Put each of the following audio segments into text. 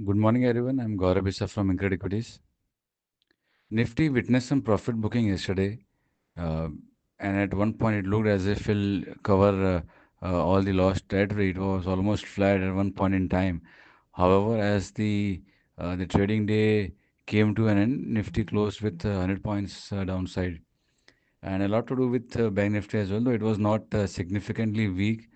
Good morning, everyone. I'm Gaurav Bisa from InCred Equities. Nifty witnessed some profit booking yesterday, uh, and at one point it looked as if it'll cover all the lost territory. It was almost flat at one point in time. However, as the trading day came to an end, Nifty closed with 100 points downside, and a lot to do with Bank Nifty as well, though it was not significantly weak.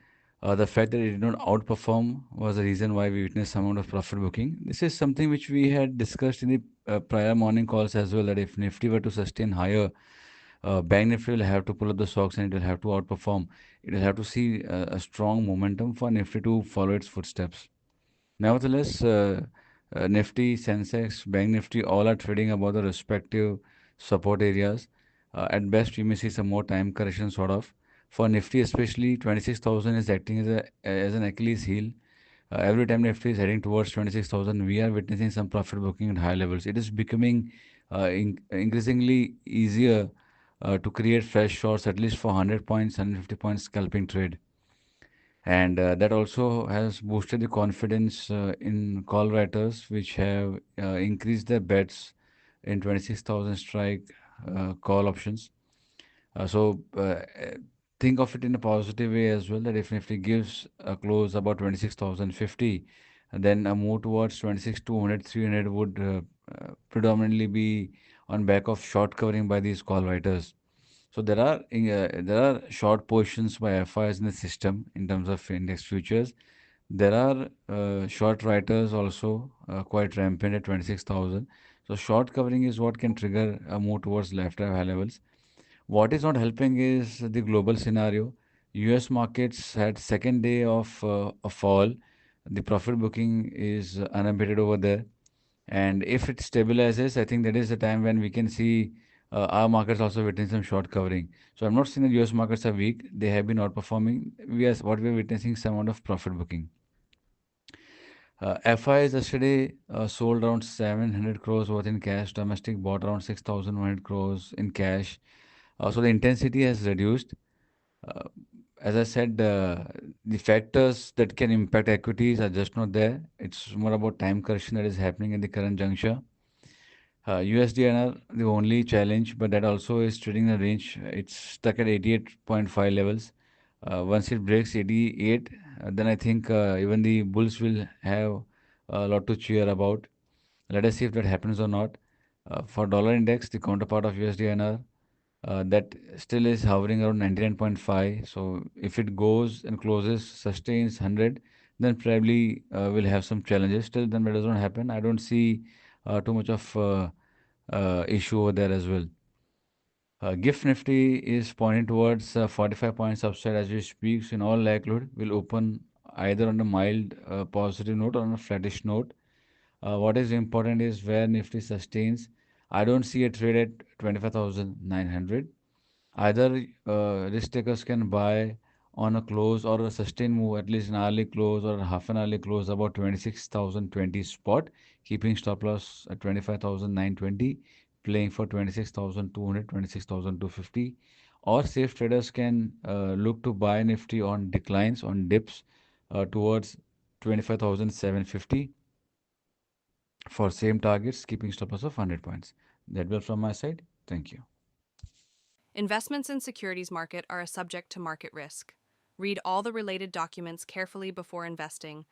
The fact that it did not outperform was the reason why we witnessed some amount of profit booking. This is something which we had discussed in the prior morning calls as well, that if Nifty were to sustain higher, Bank Nifty will have to pull up the socks and it will have to outperform. It will have to see a strong momentum for Nifty to follow its footsteps. Nevertheless, Nifty, Sensex, Bank Nifty all are trading above the respective support areas. At best, we may see some more time correction sort of. For Nifty, especially 26,000 is acting as an Achilles heel. Every time Nifty is heading towards 26,000, we are witnessing some profit booking at high levels. It is becoming increasingly easier to create fresh shorts, at least for 100 points, 150 points scalping trade. And that also has boosted the confidence in call writers, which have increased their bets in 26,000 strike call options. So think of it in a positive way as well, that if Nifty gives a close about 26,050, then a move towards 26,200, 300 would predominantly be on back of short covering by these call writers. So there are short positions by FIs in the system in terms of index futures. There are short writers also quite rampant at 26,000. So short covering is what can trigger a move towards left high levels. What is not helping is the global scenario. US markets had second day of a fall. The profit booking is unabated over there. And if it stabilizes, I think that is the time when we can see our markets also witnessing some short covering. So I'm not saying that US markets are weak. They have been outperforming. What we are witnessing some amount of profit booking. FIs yesterday sold around 700 crores worth in cash. Domestic bought around 6,100 crores in cash. So the intensity has reduced. Uh, as I said, the factors that can impact equities are just not there. It's more about time correction that is happening at the current juncture. USDNR, the only challenge, but that also is trading the range. It's stuck at 88.5 levels. Once it breaks 88, then I think even the bulls will have a lot to cheer about. Let us see if that happens or not. For dollar index, the counterpart of USDNR, that still is hovering around 99.5. So if it goes and closes, sustains 100, then probably we'll have some challenges. Still, then that does not happen. I don't see too much of issue over there as well. GIFT Nifty is pointing towards 45 points upside as we speak. So in all likelihood, will open either on a mild positive note or on a flattish note. What is important is where Nifty sustains. I don't see a trade at 25,900. Either risk takers can buy on a close or a sustained move, at least an hourly close or a half an hourly close, about 26,020 spot, keeping stop loss at 25,920, playing for 26,200, 26,250. Or safe traders can look to buy Nifty on declines, on dips towards 25,750 for same targets, keeping stop loss of 100 points. That will from my side. Thank you. Investments in securities market are a subject to market risk. Read all the related documents carefully before investing.